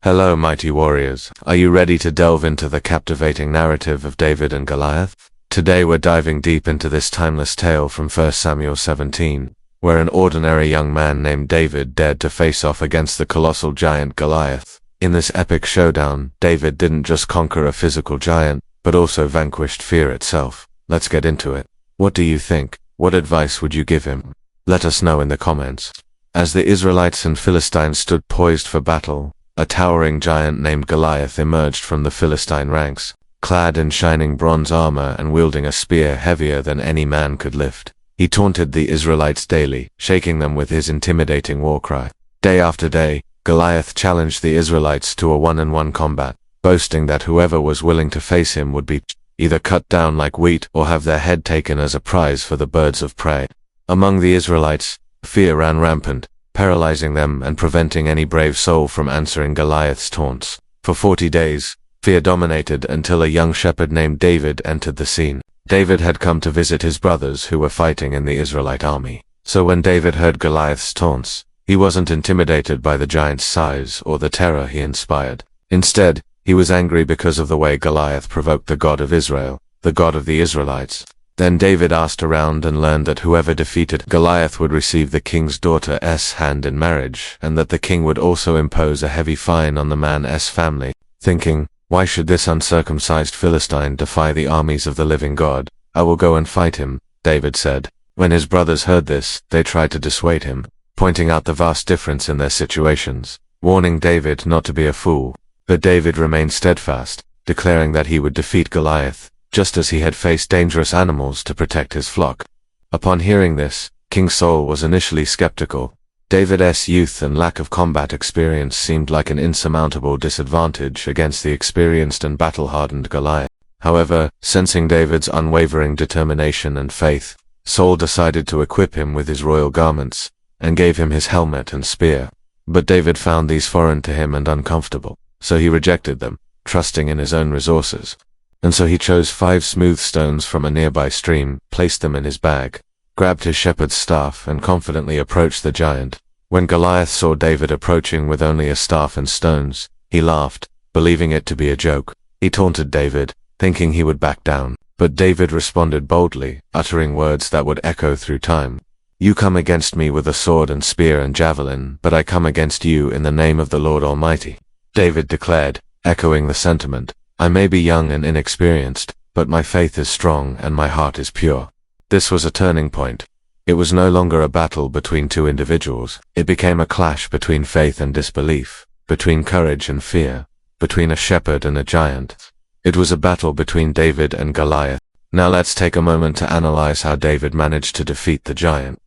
Hello, mighty warriors. Are you ready to delve into the captivating narrative of David and Goliath? Today we're diving deep into this timeless tale from 1 Samuel 17, where an ordinary young man named David dared to face off against the colossal giant Goliath. In this epic showdown, David didn't just conquer a physical giant, but also vanquished fear itself. Let's get into it. What do you think? What advice would you give him? Let us know in the comments. As the Israelites and Philistines stood poised for battle, a towering giant named Goliath emerged from the Philistine ranks, clad in shining bronze armor and wielding a spear heavier than any man could lift. He taunted the Israelites daily, shaking them with his intimidating war cry. Day after day, Goliath challenged the Israelites to a one-on-one combat, boasting that whoever was willing to face him would be either cut down like wheat or have their head taken as a prize for the birds of prey. Among the Israelites, fear ran rampant, paralyzing them and preventing any brave soul from answering Goliath's taunts. For 40 days, fear dominated until a young shepherd named David entered the scene. David had come to visit his brothers who were fighting in the Israelite army. So when David heard Goliath's taunts, he wasn't intimidated by the giant's size or the terror he inspired. Instead, he was angry because of the way Goliath provoked the God of Israel, the God of the Israelites. Then David asked around and learned that whoever defeated Goliath would receive the king's daughter's hand in marriage, and that the king would also impose a heavy fine on the man's family. Thinking, why should this uncircumcised Philistine defy the armies of the living God? I will go and fight him, David said. When his brothers heard this, they tried to dissuade him, pointing out the vast difference in their situations, warning David not to be a fool. But David remained steadfast, declaring that he would defeat Goliath, just as he had faced dangerous animals to protect his flock. Upon hearing this, King Saul was initially skeptical. David's youth and lack of combat experience seemed like an insurmountable disadvantage against the experienced and battle-hardened Goliath. However, sensing David's unwavering determination and faith, Saul decided to equip him with his royal garments, and gave him his helmet and spear. But David found these foreign to him and uncomfortable, so he rejected them, trusting in his own resources. And so he chose 5 smooth stones from a nearby stream, placed them in his bag, grabbed his shepherd's staff and confidently approached the giant. When Goliath saw David approaching with only a staff and stones, he laughed, believing it to be a joke. He taunted David, thinking he would back down, but David responded boldly, uttering words that would echo through time. You come against me with a sword and spear and javelin, but I come against you in the name of the Lord Almighty. David declared, echoing the sentiment, I may be young and inexperienced, but my faith is strong and my heart is pure. This was a turning point. It was no longer a battle between two individuals. It became a clash between faith and disbelief, between courage and fear, between a shepherd and a giant. It was a battle between David and Goliath. Now let's take a moment to analyze how David managed to defeat the giant.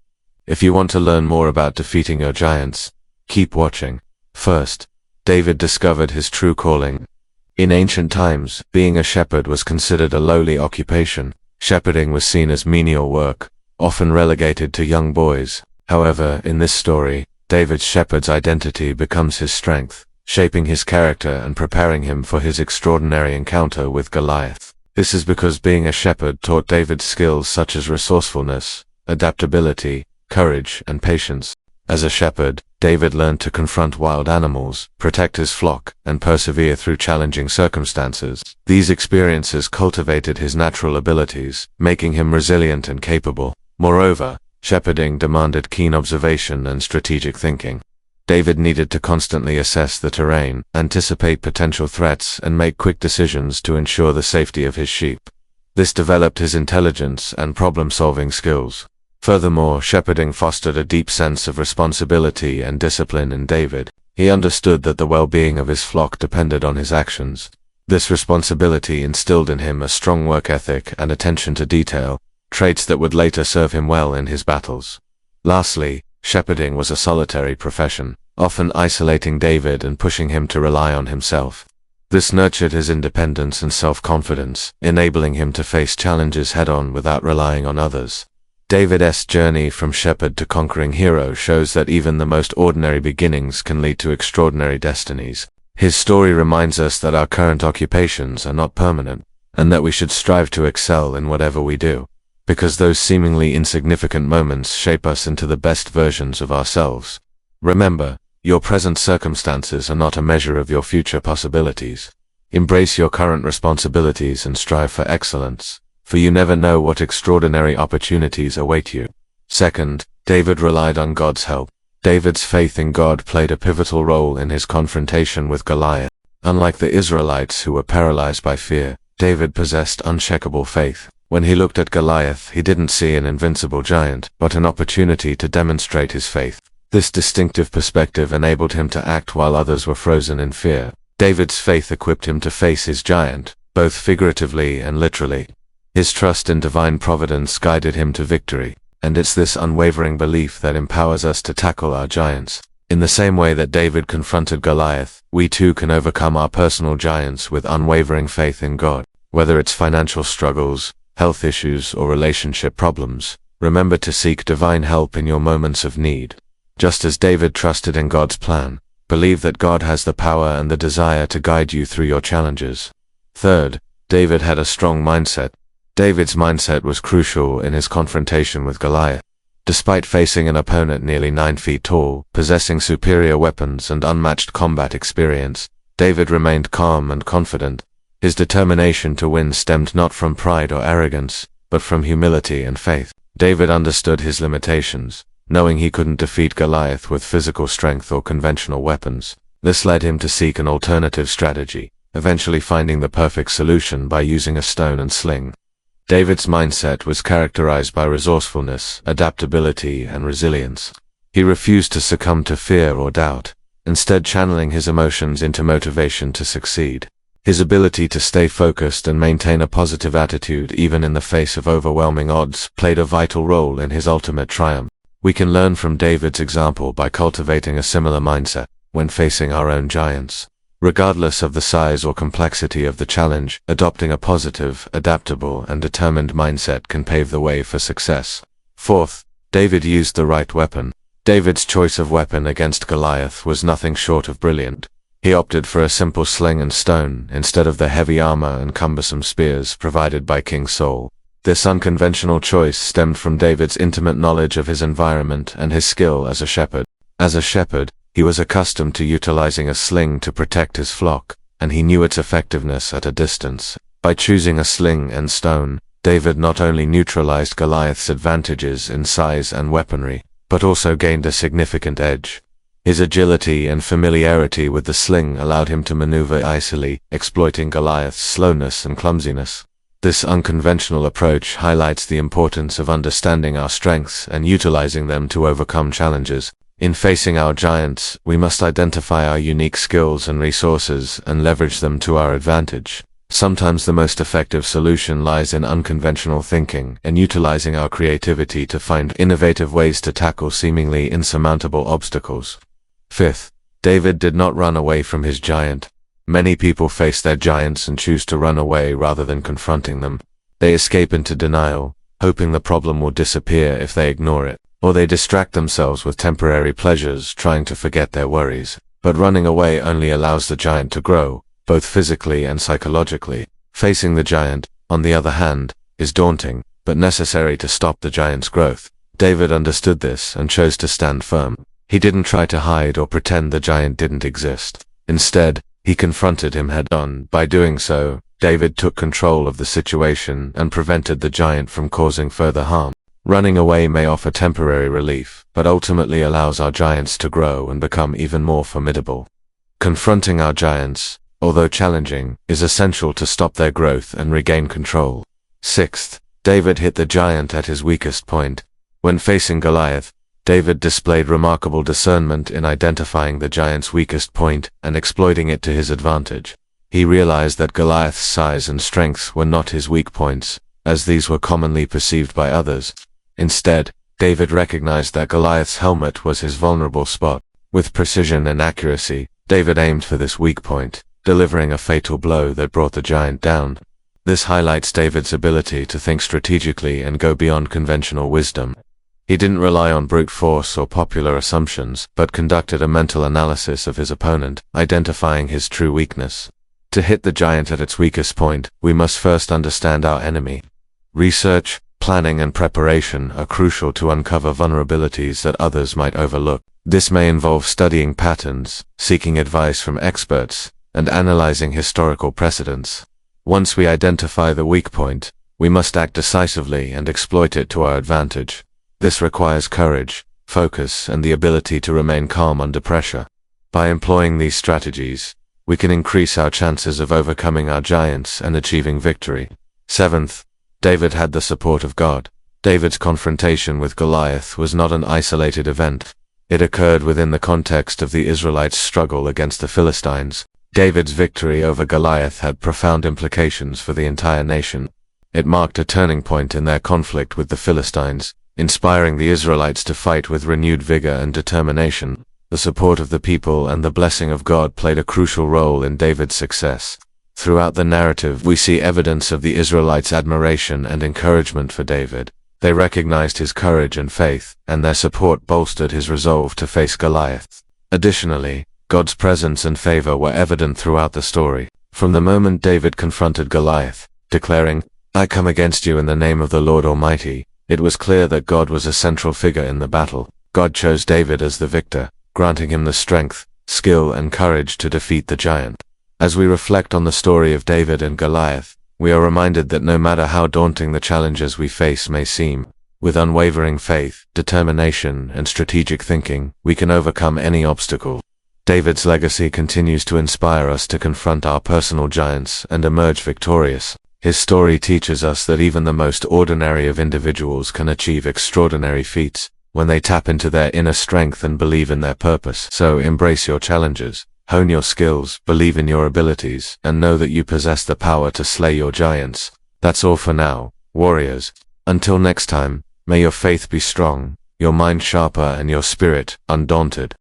If you want to learn more about defeating your giants, keep watching. First, David discovered his true calling. In ancient times, being a shepherd was considered a lowly occupation. Shepherding was seen as menial work, often relegated to young boys. However, in this story, David's shepherd's identity becomes his strength, shaping his character and preparing him for his extraordinary encounter with Goliath. This is because being a shepherd taught David skills such as resourcefulness, adaptability, courage, and patience. As a shepherd, David learned to confront wild animals, protect his flock, and persevere through challenging circumstances. These experiences cultivated his natural abilities, making him resilient and capable. Moreover, shepherding demanded keen observation and strategic thinking. David needed to constantly assess the terrain, anticipate potential threats, and make quick decisions to ensure the safety of his sheep. This developed his intelligence and problem-solving skills. Furthermore, shepherding fostered a deep sense of responsibility and discipline in David. He understood that the well-being of his flock depended on his actions. This responsibility instilled in him a strong work ethic and attention to detail, traits that would later serve him well in his battles. Lastly, shepherding was a solitary profession, often isolating David and pushing him to rely on himself. This nurtured his independence and self-confidence, enabling him to face challenges head-on without relying on others. David's journey from shepherd to conquering hero shows that even the most ordinary beginnings can lead to extraordinary destinies. His story reminds us that our current occupations are not permanent, and that we should strive to excel in whatever we do, because those seemingly insignificant moments shape us into the best versions of ourselves. Remember, Your present circumstances are not a measure of your future possibilities. Embrace your current responsibilities and strive for excellence, for you never know what extraordinary opportunities await you. Second, David relied on God's help. David's faith in God played a pivotal role in his confrontation with Goliath. Unlike the Israelites who were paralyzed by fear, David possessed unshakable faith. When he looked at Goliath, he didn't see an invincible giant, but an opportunity to demonstrate his faith. This distinctive perspective enabled him to act while others were frozen in fear. David's faith equipped him to face his giant, both figuratively and literally. His trust in divine providence guided him to victory, and it's this unwavering belief that empowers us to tackle our giants. In the same way that David confronted Goliath, we too can overcome our personal giants with unwavering faith in God. Whether it's financial struggles, health issues, or relationship problems, remember to seek divine help in your moments of need. Just as David trusted in God's plan, believe that God has the power and the desire to guide you through your challenges. Third, David had a strong mindset. David's mindset was crucial in his confrontation with Goliath. Despite facing an opponent nearly 9 feet tall, possessing superior weapons and unmatched combat experience, David remained calm and confident. His determination to win stemmed not from pride or arrogance, but from humility and faith. David understood his limitations, knowing he couldn't defeat Goliath with physical strength or conventional weapons. This led him to seek an alternative strategy, eventually finding the perfect solution by using a stone and sling. David's mindset was characterized by resourcefulness, adaptability, and resilience. He refused to succumb to fear or doubt, instead channeling his emotions into motivation to succeed. His ability to stay focused and maintain a positive attitude even in the face of overwhelming odds played a vital role in his ultimate triumph. We can learn from David's example by cultivating a similar mindset when facing our own giants. Regardless of the size or complexity of the challenge, adopting a positive, adaptable, and determined mindset can pave the way for success. Fourth, David used the right weapon. David's choice of weapon against Goliath was nothing short of brilliant. He opted for a simple sling and stone instead of the heavy armor and cumbersome spears provided by King Saul. This unconventional choice stemmed from David's intimate knowledge of his environment and his skill as a shepherd. As a shepherd, he was accustomed to utilizing a sling to protect his flock, and he knew its effectiveness at a distance. By choosing a sling and stone, David not only neutralized Goliath's advantages in size and weaponry, but also gained a significant edge. His agility and familiarity with the sling allowed him to maneuver easily, exploiting Goliath's slowness and clumsiness. This unconventional approach highlights the importance of understanding our strengths and utilizing them to overcome challenges. In facing our giants, we must identify our unique skills and resources and leverage them to our advantage. Sometimes the most effective solution lies in unconventional thinking and utilizing our creativity to find innovative ways to tackle seemingly insurmountable obstacles. Fifth, David did not run away from his giant. Many people face their giants and choose to run away rather than confronting them. They escape into denial, hoping the problem will disappear if they ignore it, or they distract themselves with temporary pleasures, trying to forget their worries. But running away only allows the giant to grow, both physically and psychologically. Facing the giant, on the other hand, is daunting, but necessary to stop the giant's growth. David understood this and chose to stand firm. He didn't try to hide or pretend the giant didn't exist. Instead, he confronted him head-on. By doing so, David took control of the situation and prevented the giant from causing further harm. Running away may offer temporary relief, but ultimately allows our giants to grow and become even more formidable. Confronting our giants, although challenging, is essential to stop their growth and regain control. Sixth, David hit the giant at his weakest point. When facing Goliath, David displayed remarkable discernment in identifying the giant's weakest point and exploiting it to his advantage. He realized that Goliath's size and strength were not his weak points, as these were commonly perceived by others. Instead, David recognized that Goliath's helmet was his vulnerable spot. With precision and accuracy, David aimed for this weak point, delivering a fatal blow that brought the giant down. This highlights David's ability to think strategically and go beyond conventional wisdom. He didn't rely on brute force or popular assumptions, but conducted a mental analysis of his opponent, identifying his true weakness. To hit the giant at its weakest point, we must first understand our enemy. Research, planning, and preparation are crucial to uncover vulnerabilities that others might overlook. This may involve studying patterns, seeking advice from experts, and analyzing historical precedents. Once we identify the weak point, we must act decisively and exploit it to our advantage. This requires courage, focus, and the ability to remain calm under pressure. By employing these strategies, we can increase our chances of overcoming our giants and achieving victory. Seventh, David had the support of God. David's confrontation with Goliath was not an isolated event. It occurred within the context of the Israelites' struggle against the Philistines. David's victory over Goliath had profound implications for the entire nation. It marked a turning point in their conflict with the Philistines, inspiring the Israelites to fight with renewed vigor and determination. The support of the people and the blessing of God played a crucial role in David's success. Throughout the narrative, we see evidence of the Israelites' admiration and encouragement for David. They recognized his courage and faith, and their support bolstered his resolve to face Goliath. Additionally, God's presence and favor were evident throughout the story. From the moment David confronted Goliath, declaring, "I come against you in the name of the Lord Almighty," it was clear that God was a central figure in the battle. God chose David as the victor, granting him the strength, skill, and courage to defeat the giant. As we reflect on the story of David and Goliath, we are reminded that no matter how daunting the challenges we face may seem, with unwavering faith, determination, and strategic thinking, we can overcome any obstacle. David's legacy continues to inspire us to confront our personal giants and emerge victorious. His story teaches us that even the most ordinary of individuals can achieve extraordinary feats when they tap into their inner strength and believe in their purpose. So embrace your challenges, hone your skills, believe in your abilities, and know that you possess the power to slay your giants. That's all for now, warriors. Until next time, may your faith be strong, your mind sharper, and your spirit undaunted.